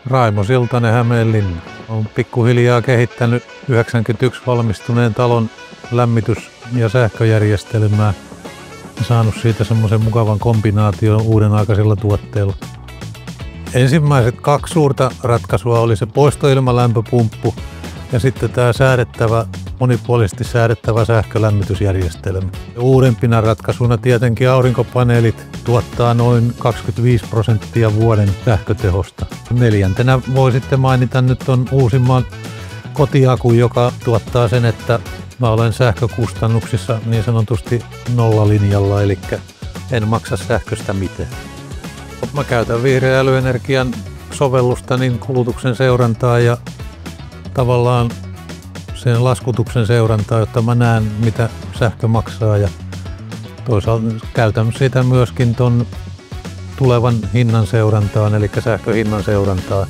Raimo Siltanen, Hämeenlinna. Olen pikkuhiljaa kehittänyt 91 valmistuneen talon lämmitys- ja sähköjärjestelmää ja saanut siitä semmoisen mukavan kombinaation uuden aikaisilla tuotteilla. Ensimmäiset 2 suurta ratkaisua oli se poistoilmalämpöpumppu ja sitten tämä monipuolisesti säädettävä sähkölämmitysjärjestelmä. Uudempina ratkaisuna tietenkin aurinkopaneelit tuottaa noin 25% vuoden sähkötehosta. 4. voi sitten mainita nyt on uusimman kotiaku, joka tuottaa sen, että mä olen sähkökustannuksissa niin sanotusti nollalinjalla, eli en maksa sähköstä mitään. Mä käytän vihreän älyenergian sovellusta niin kulutuksen seurantaa ja tavallaan sen laskutuksen seurantaa, jotta mä näen mitä sähkö maksaa ja toisaalta käytän sitä myöskin ton tulevan hinnan seurantaan, eli sähköhinnan seurantaa.